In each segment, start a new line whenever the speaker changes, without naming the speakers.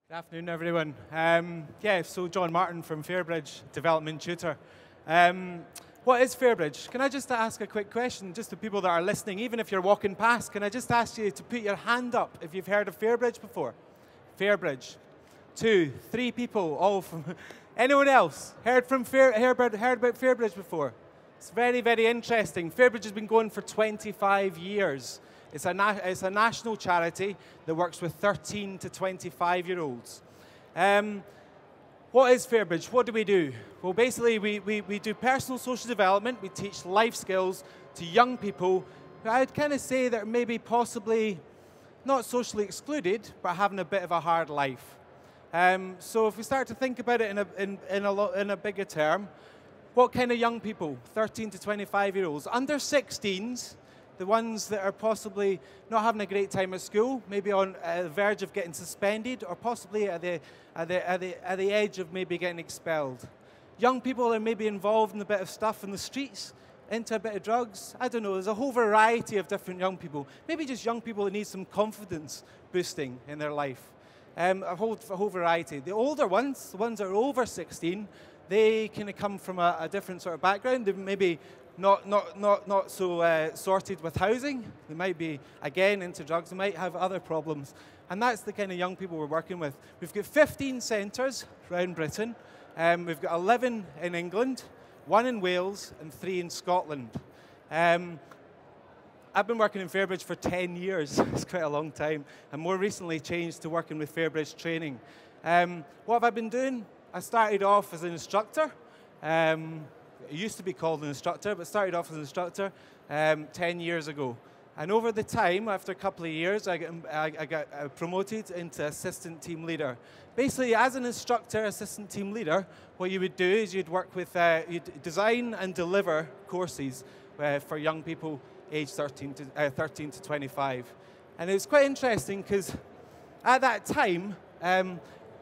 Good afternoon, everyone. So John Martin from Fairbridge, Development Tutor. What is Fairbridge? Can I just ask a quick question, just to people that are listening, even if you're walking past, can I just ask you to put your hand up if you've heard of Fairbridge before? Fairbridge. 2, 3 people, all from... Anyone else heard about Fairbridge before? It's very, very interesting. Fairbridge has been going for 25 years. It's a national charity that works with 13 to 25-year-olds. What is Fairbridge? What do we do? Well, basically, we do personal social development. We teach life skills to young people who I'd kind of say that are maybe possibly not socially excluded, but having a bit of a hard life. So if we start to think about it in a bigger term, what kind of young people? 13 to 25-year-olds. Under 16s, the ones that are possibly not having a great time at school, maybe on the verge of getting suspended, or possibly at the edge of maybe getting expelled. Young people are maybe involved in a bit of stuff in the streets, into a bit of drugs. I don't know, there's a whole variety of different young people. Maybe just young people that need some confidence boosting in their life. A whole variety. The older ones, the ones that are over 16, they kind of come from a different sort of background. They maybe not so sorted with housing. They might be, again, into drugs. They might have other problems. And that's the kind of young people we're working with. We've got 15 centres around Britain. We've got 11 in England, 1 in Wales, and 3 in Scotland. I've been working in Fairbridge for 10 years. It's quite a long time. And more recently changed to working with Fairbridge training. What have I been doing? I started off as an instructor. It used to be called an instructor, but started off as an instructor 10 years ago. And over the time, after a couple of years, I got promoted into assistant team leader. Basically, as an instructor, assistant team leader, what you would do is you'd work with, you'd design and deliver courses for young people aged 13 to 25. And it was quite interesting because at that time,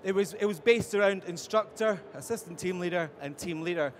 it was based around instructor, assistant team leader, and team leader.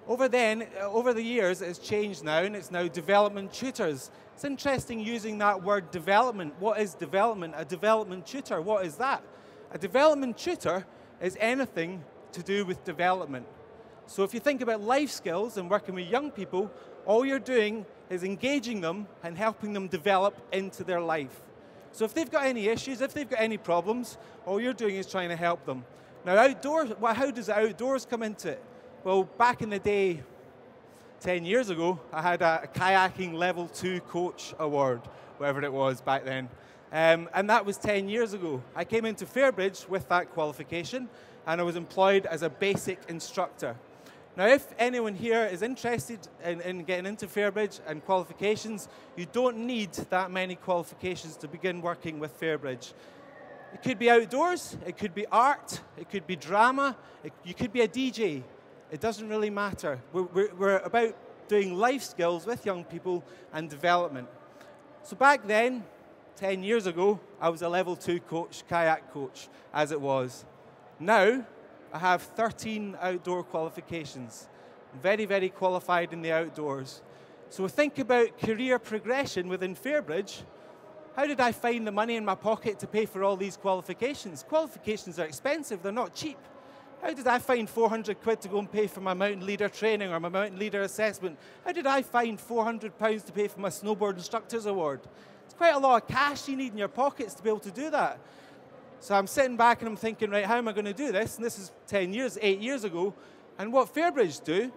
Over the years, it's changed now, and it's now development tutors. It's interesting using that word development. What is development? A development tutor, what is that? A development tutor is anything to do with development. So if you think about life skills and working with young people, all you're doing is engaging them and helping them develop into their life. So if they've got any issues, if they've got any problems, all you're doing is trying to help them. Now, how does the outdoors come into it? Well, back in the day, 10 years ago, I had a kayaking level 2 coach award, whatever it was back then. And that was 10 years ago. I came into Fairbridge with that qualification, and I was employed as a basic instructor. Now, if anyone here is interested in getting into Fairbridge and qualifications, you don't need that many qualifications to begin working with Fairbridge. It could be outdoors, it could be art, it could be drama, you could be a DJ. It doesn't really matter. We're about doing life skills with young people and development. So back then, 10 years ago, I was a level 2 coach, kayak coach, as it was. Now, I have 13 outdoor qualifications. I'm very, very qualified in the outdoors. So think about career progression within Fairbridge. How did I find the money in my pocket to pay for all these qualifications? Qualifications are expensive, they're not cheap. How did I find 400 quid to go and pay for my mountain leader training or my mountain leader assessment? How did I find £400 to pay for my snowboard instructors award? It's quite a lot of cash you need in your pockets to be able to do that. So I'm sitting back and I'm thinking, right, how am I going to do this? And this is 8 years ago. And what Fairbridge do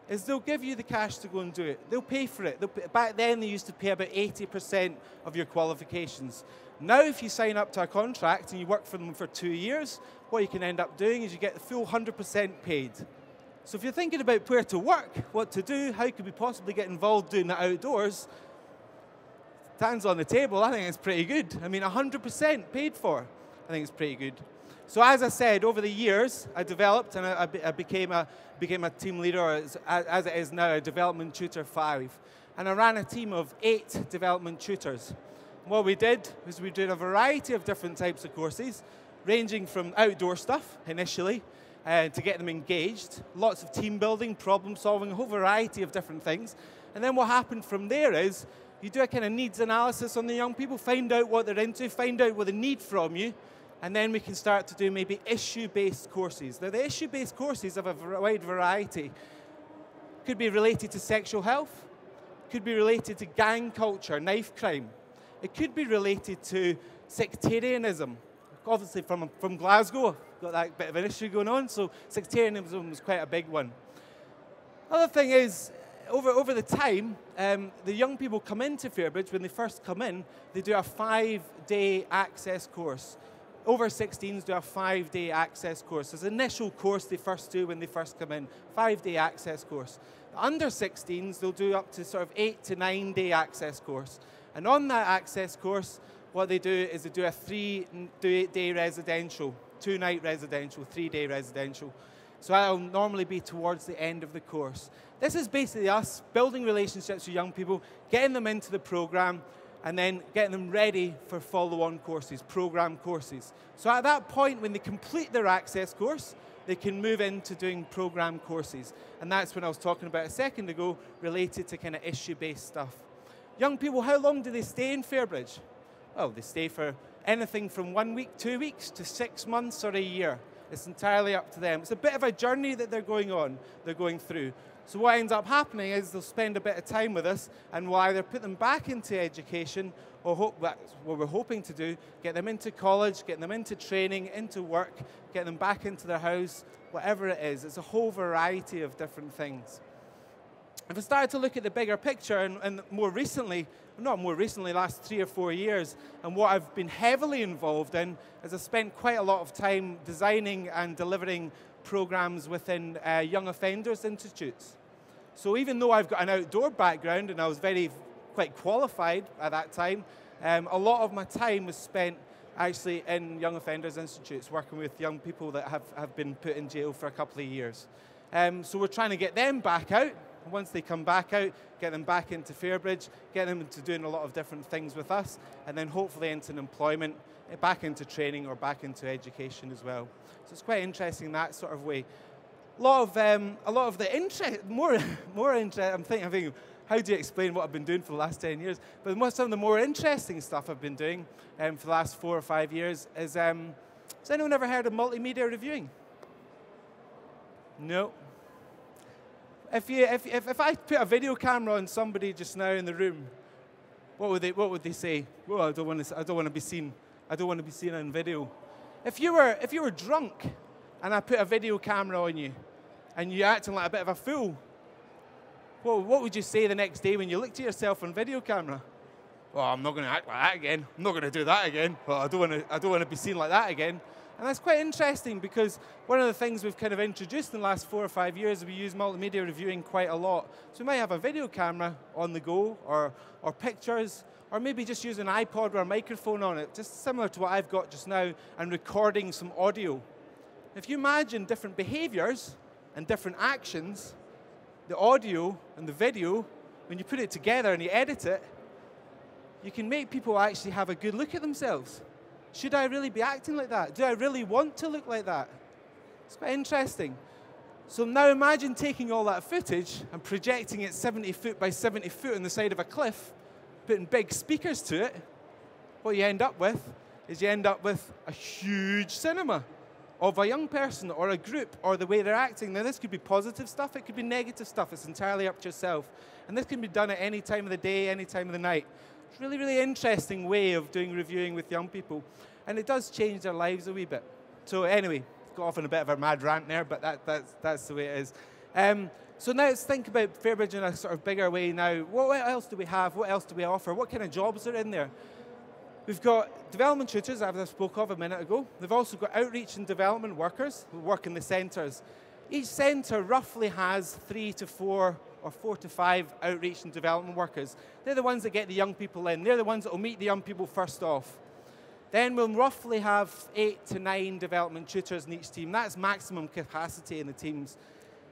is they'll give you the cash to go and do it. They'll pay for it. Back then, they used to pay about 80% of your qualifications. Now, if you sign up to a contract and you work for them for 2 years, what you can end up doing is you get the full 100% paid. So if you're thinking about where to work, what to do, how could we possibly get involved doing the outdoors, hands on the table, I think it's pretty good. I mean, 100% paid for. I think it's pretty good. So as I said, over the years, I developed and I became a team leader, or as it is now, a development tutor 5. And I ran a team of 8 development tutors. What we did was we did a variety of different types of courses, ranging from outdoor stuff initially, to get them engaged, lots of team building, problem solving, a whole variety of different things. And then what happened from there is you do a kind of needs analysis on the young people, find out what they're into, find out what they need from you, And then we can start to do maybe issue-based courses. Now, the issue-based courses have a wide variety. Could be related to sexual health, could be related to gang culture, knife crime. It could be related to sectarianism. Obviously, from Glasgow, I've got that bit of an issue going on, so sectarianism was quite a big one. Other thing is, over the time, the young people come into Fairbridge. When they first come in, they do a 5-day access course. Over 16s do a 5-day access course. It's an initial course they first do when they first come in, 5-day access course. The under 16s, they'll do up to sort of 8 to 9-day access course. And on that access course, what they do is they do a 3-day residential, 2-night residential, 3-day residential. So that'll normally be towards the end of the course. This is basically us building relationships with young people, getting them into the program, and then getting them ready for follow-on courses, program courses. So at that point, when they complete their access course, they can move into doing program courses. And that's when I was talking about a second ago, related to kind of issue-based stuff. Young people, how long do they stay in Fairbridge? Well, they stay for anything from 1 week, 2 weeks, to 6 months or a year. It's entirely up to them. It's a bit of a journey that they're going through. So what ends up happening is they'll spend a bit of time with us, and we'll either put them back into education, or that's what we're hoping to do, get them into college, get them into training, into work, get them back into their house, whatever it is. It's a whole variety of different things. If I started to look at the bigger picture, and more recently, not more recently, last 3 or 4 years, and what I've been heavily involved in is I've spent quite a lot of time designing and delivering programs within young offenders institutes. So even though I've got an outdoor background and I was quite qualified at that time, a lot of my time was spent actually in young offenders institutes, working with young people that have been put in jail for a couple of years. So we're trying to get them back out. Once they come back out, get them back into Fairbridge, get them into doing a lot of different things with us, and then hopefully into employment, back into training or back into education as well. So it's quite interesting that sort of way. A lot of the interest, more interest. I'm thinking, how do you explain what I've been doing for the last 10 years? But some of the more interesting stuff I've been doing for the last 4 or 5 years is, has anyone ever heard of multimedia reviewing? No. If I put a video camera on somebody just now in the room, what would they say? Well, I don't want to be seen. I don't want to be seen on video. If you were drunk and I put a video camera on you and you're acting like a bit of a fool, what would you say the next day when you looked at yourself on video camera? Well, I'm not going to act like that again. I'm not going to do that again. Well, I don't want to be seen like that again. And that's quite interesting, because one of the things we've kind of introduced in the last 4 or 5 years, we use multimedia reviewing quite a lot. So we might have a video camera on the go, or pictures, or maybe just use an iPod or a microphone on it, just similar to what I've got just now, and recording some audio. If you imagine different behaviors and different actions, the audio and the video, when you put it together and you edit it, you can make people actually have a good look at themselves. Should I really be acting like that? Do I really want to look like that? It's quite interesting. So now imagine taking all that footage and projecting it 70 foot by 70 foot on the side of a cliff, putting big speakers to it. What you end up with is you end up with a huge cinema of a young person or a group or the way they're acting. Now, this could be positive stuff. It could be negative stuff. It's entirely up to yourself. And this can be done at any time of the day, any time of the night. It's a really, really interesting way of doing reviewing with young people. And it does change their lives a wee bit. So anyway, got off on a bit of a mad rant there, but that's the way it is. So now let's think about Fairbridge in a sort of bigger way now. What else do we have? What else do we offer? What kind of jobs are in there? We've got development tutors, as I spoke of a minute ago. We've also got outreach and development workers who work in the centres. Each centre roughly has 3 to 4 or 4 to 5 outreach and development workers. They're the ones that get the young people in. They're the ones that will meet the young people first off. Then we'll roughly have 8 to 9 development tutors in each team. That's maximum capacity in the teams.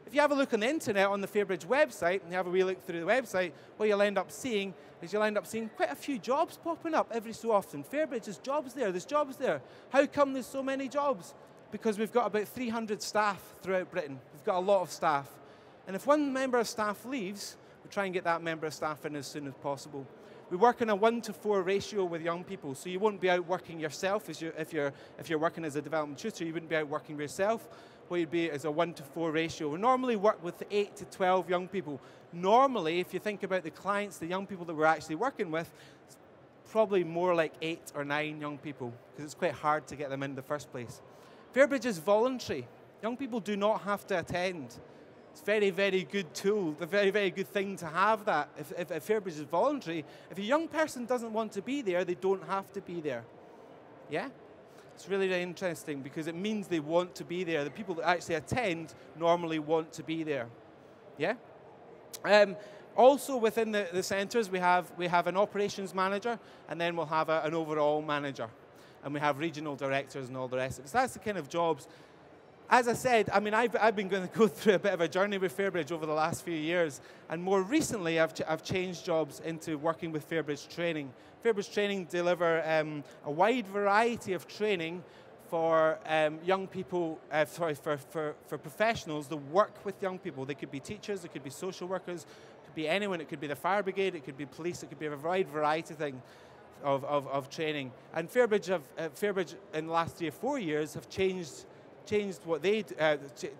If you have a look on the internet, on the Fairbridge website, and you have a wee look through the website, what you'll end up seeing is you'll end up seeing quite a few jobs popping up every so often. Fairbridge, there's jobs there, there's jobs there. How come there's so many jobs? Because we've got about 300 staff throughout Britain. We've got a lot of staff. And if one member of staff leaves, we try and get that member of staff in as soon as possible. we work on a 1-to-4 ratio with young people, so you won't be out working yourself if you're working as a development tutor. You wouldn't be out working yourself. What you'd be is a 1-to-4 ratio. We normally work with 8 to 12 young people. Normally, if you think about the clients, the young people that we're actually working with, it's probably more like 8 or 9 young people, because it's quite hard to get them in the first place. Fairbridge is voluntary. Young people do not have to attend. It's a very, very good tool, a very, very good thing to have that. If Fairbridge is voluntary, if a young person doesn't want to be there, they don't have to be there. Yeah? It's really, really interesting because it means they want to be there. The people that actually attend normally want to be there. Yeah? Also within the centres, we have an operations manager, and then we'll have an overall manager. And we have regional directors and all the rest of it. So that's the kind of jobs. As I said, I mean, I've been going to go through a bit of a journey with Fairbridge over the last few years, and more recently I've changed jobs into working with Fairbridge Training. Fairbridge Training deliver a wide variety of training for young people, for professionals that work with young people. They could be teachers, they could be social workers, it could be anyone, it could be the fire brigade, it could be police, it could be a wide variety of training. And Fairbridge in the last 3 or 4 years have changed what they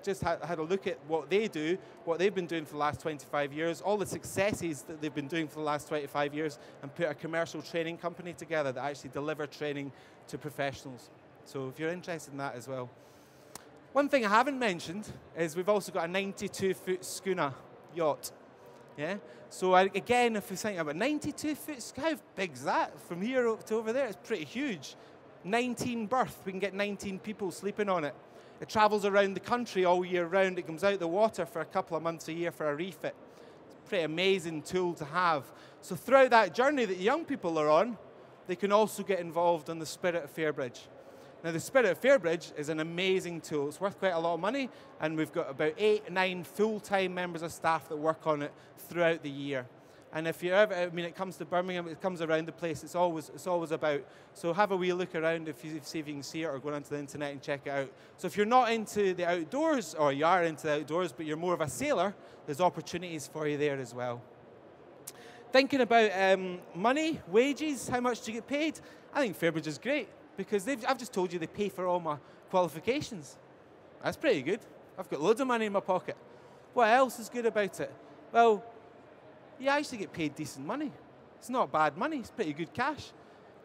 just had a look at what they do, what they've been doing for the last 25 years, all the successes that they've been doing for the last 25 years, and put a commercial training company together that actually deliver training to professionals. So if you're interested in that as well. One thing I haven't mentioned is we've also got a 92-foot schooner yacht. Yeah. So again, if you're thinking about 92-foot, how big is that? From here to over there, it's pretty huge. 19 berth, we can get 19 people sleeping on it. It travels around the country all year round. It comes out of the water for a couple of months a year for a refit. It's a pretty amazing tool to have. So throughout that journey that young people are on, they can also get involved in the Spirit of Fairbridge. Now the Spirit of Fairbridge is an amazing tool. It's worth quite a lot of money, and we've got about 8 or 9 full-time members of staff that work on it throughout the year. And if you ever, I mean, it comes to Birmingham, it comes around the place, it's always about. So have a wee look around see if you can see it, or go onto the internet and check it out. So if you're not into the outdoors, or you are into the outdoors, but you're more of a sailor, there's opportunities for you there as well. Thinking about money, wages, how much do you get paid? I think Fairbridge is great, because I've just told you they pay for all my qualifications. That's pretty good. I've got loads of money in my pocket. What else is good about it? Well, you actually get paid decent money. It's not bad money, it's pretty good cash.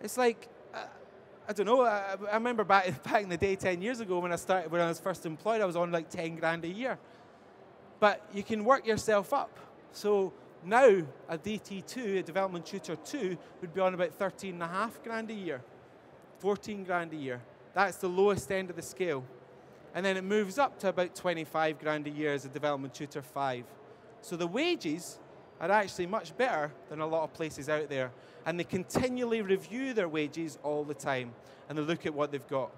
It's like, I don't know, I remember back in the day 10 years ago when I was first employed, I was on like 10 grand a year. But you can work yourself up. So now a DT2, a development tutor 2, would be on about 13.5 grand a year, 14 grand a year. That's the lowest end of the scale. And then it moves up to about 25 grand a year as a development tutor 5. So the wages are actually much better than a lot of places out there. And they continually review their wages all the time, and they look at what they've got.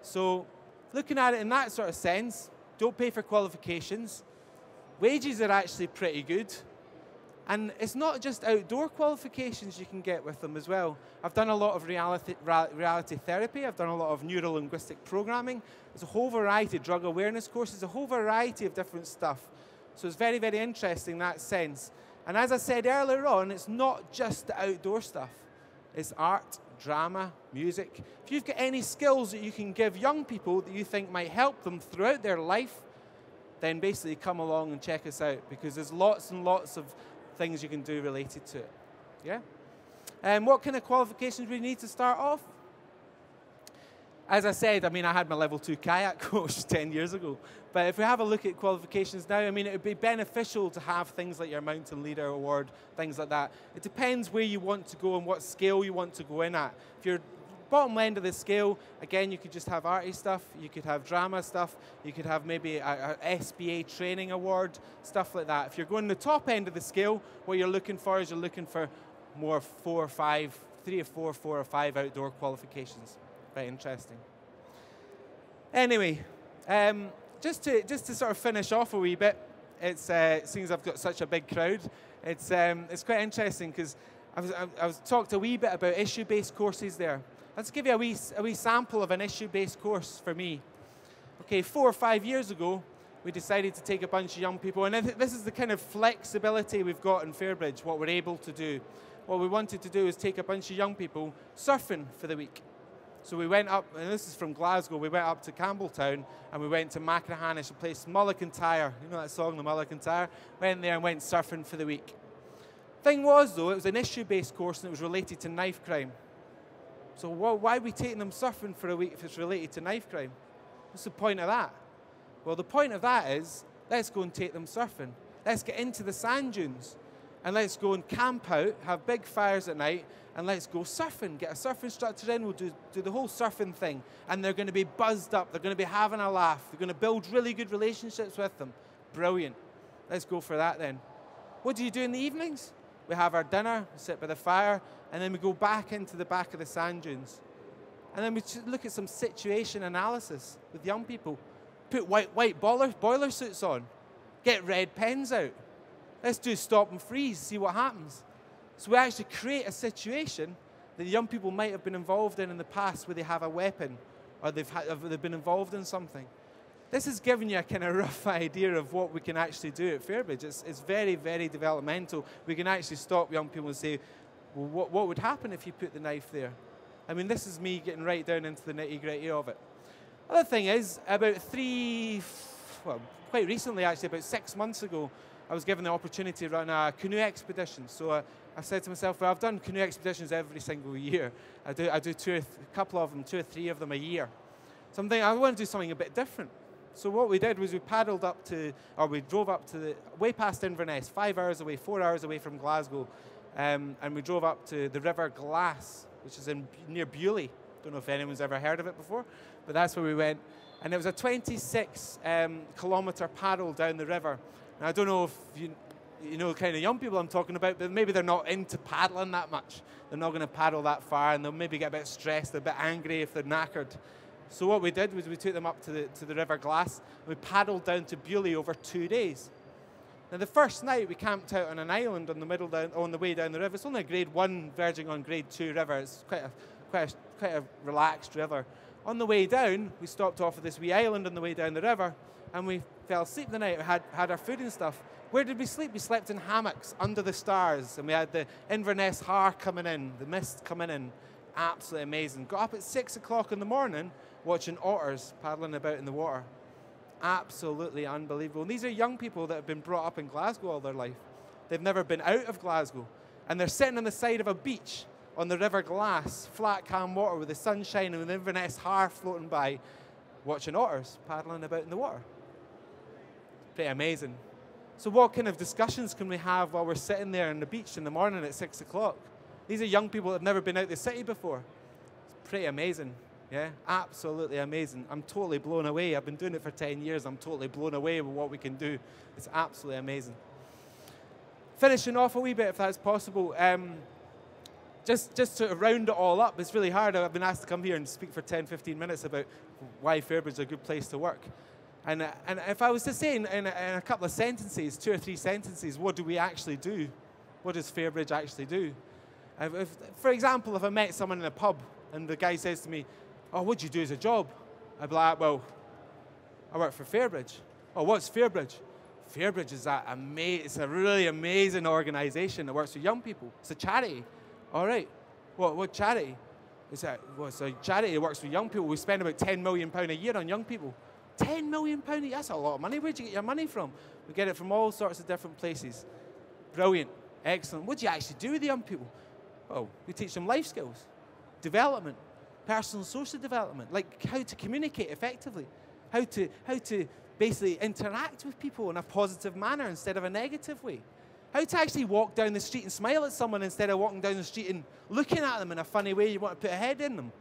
So looking at it in that sort of sense, don't pay for qualifications. Wages are actually pretty good. And it's not just outdoor qualifications you can get with them as well. I've done a lot of reality therapy. I've done a lot of neuro-linguistic programming. There's a whole variety of drug awareness courses, a whole variety of different stuff. So it's very, very interesting in that sense. And as I said earlier on, it's not just the outdoor stuff. It's art, drama, music. If you've got any skills that you can give young people that you think might help them throughout their life, then basically come along and check us out, because there's lots and lots of things you can do related to it. Yeah? And what kind of qualifications we need to start off? As I said, I mean, I had my level 2 kayak coach 10 years ago. But if we have a look at qualifications now, I mean, it would be beneficial to have things like your Mountain Leader Award, things like that. It depends where you want to go and what scale you want to go in at. If you're bottom end of the scale, again, you could just have arty stuff, you could have drama stuff, you could have maybe a SBA training award, stuff like that. If you're going the top end of the scale, what you're looking for is you're looking for more 4 or 5, 3 or 4, 4 or 5 outdoor qualifications. Very interesting. Anyway, just to sort of finish off a wee bit, it seems I've got such a big crowd. It's quite interesting because I was talked a wee bit about issue-based courses there. Let's give you a wee sample of an issue-based course for me. Okay, 4 or 5 years ago, we decided to take a bunch of young people, and this is the kind of flexibility we've got in Fairbridge, what we're able to do. what we wanted to do was take a bunch of young people surfing for the week. So we went up, and this is from Glasgow, we went up to Campbelltown, and we went to Machrihanish, a place, Mulligan Tyre. You know that song, the Mulligan Tyre? Went there and went surfing for the week. Thing was, though, it was an issue-based course, and it was related to knife crime. So why are we taking them surfing for a week if it's related to knife crime? What's the point of that? Well, the point of that is, let's go and take them surfing. Let's get into the sand dunes, and let's go and camp out, have big fires at night, and let's go surfing. Get a surf instructor in, we'll do the whole surfing thing, and they're going to be buzzed up, they're going to be having a laugh, they're going to build really good relationships with them. Brilliant. Let's go for that then. What do you do in the evenings? We have our dinner, we sit by the fire, and then we go back into the back of the sand dunes. And then we look at some situation analysis with young people. Put white boiler suits on. Get red pens out. Let's do stop and freeze, see what happens. So we actually create a situation that young people might have been involved in the past where they have a weapon or they've been involved in something. This is giving you a kind of rough idea of what we can actually do at Fairbridge. It's very, very developmental. We can actually stop young people and say, well, what would happen if you put the knife there? I mean, this is me getting right down into the nitty-gritty of it. Other thing is, quite recently actually, about 6 months ago, I was given the opportunity to run a canoe expedition. So I said to myself, well, I've done canoe expeditions every single year. I do a couple of them, 2 or 3 of them a year. So I'm thinking, I want to do something a bit different. So what we did was we drove up to way past Inverness, 5 hours away, 4 hours away from Glasgow, and we drove up to the River Glass, which is near Bewley. Don't know if anyone's ever heard of it before, but that's where we went. And it was a 26 kilometre paddle down the river. Now, I don't know if you know the kind of young people I'm talking about, but maybe they're not into paddling that much. They're not going to paddle that far, and they'll maybe get a bit stressed, a bit angry if they're knackered. So what we did was we took them up to the River Glass. And we paddled down to Bewley over 2 days. Now, the first night we camped out on an island on the way down the river. It's only a grade 1 verging on grade 2 river. It's quite a relaxed river. On the way down, we stopped off at this wee island on the way down the river, and we fell asleep the night. We had our food and stuff. Where did we sleep? We slept in hammocks under the stars, and we had the Inverness Har coming in, the mist coming in. Absolutely amazing. Got up at 6 o'clock in the morning watching otters paddling about in the water. Absolutely unbelievable. And these are young people that have been brought up in Glasgow all their life. They've never been out of Glasgow. And they're sitting on the side of a beach on the River Glass, flat, calm water with the sun shining and the Inverness Har floating by, watching otters paddling about in the water. Pretty amazing. So what kind of discussions can we have while we're sitting there on the beach in the morning at 6 o'clock? These are young people that have never been out the city before. It's pretty amazing. Yeah, absolutely amazing. I'm totally blown away. I've been doing it for 10 years. I'm totally blown away with what we can do. It's absolutely amazing. Finishing off a wee bit, if that's possible, just to round it all up, it's really hard. I've been asked to come here and speak for 10, 15 minutes about why Fairbridge is a good place to work. And if I was to say in a couple of sentences, 2 or 3 sentences, what do we actually do? What does Fairbridge actually do? For example, if I met someone in a pub and the guy says to me, oh, what do you do as a job? I'd be like, well, I work for Fairbridge. Oh, what's Fairbridge? Fairbridge is it's a really amazing organisation that works with young people. It's a charity. All right. What charity? It's a charity that works with young people. We spend about £10 million a year on young people. £10 million a year? That's a lot of money. Where'd you get your money from? We get it from all sorts of different places. Brilliant. Excellent. What do you actually do with the young people? Oh, we teach them life skills, development, personal and social development, like how to communicate effectively, how to basically interact with people in a positive manner instead of a negative way, how to actually walk down the street and smile at someone instead of walking down the street and looking at them in a funny way you want to put a head in them.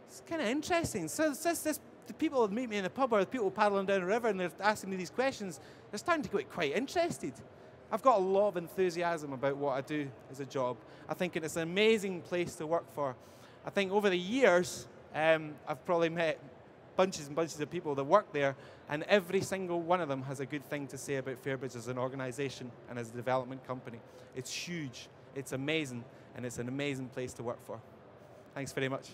It's kind of interesting. So the people that meet me in the pub or the people paddling down the river and they're asking me these questions, they're starting to get quite interested. I've got a lot of enthusiasm about what I do as a job. I think it's an amazing place to work for. I think over the years, I've probably met bunches and bunches of people that work there, and every single one of them has a good thing to say about Fairbridge as an organisation and as a development company. It's huge, it's amazing, and it's an amazing place to work for. Thanks very much.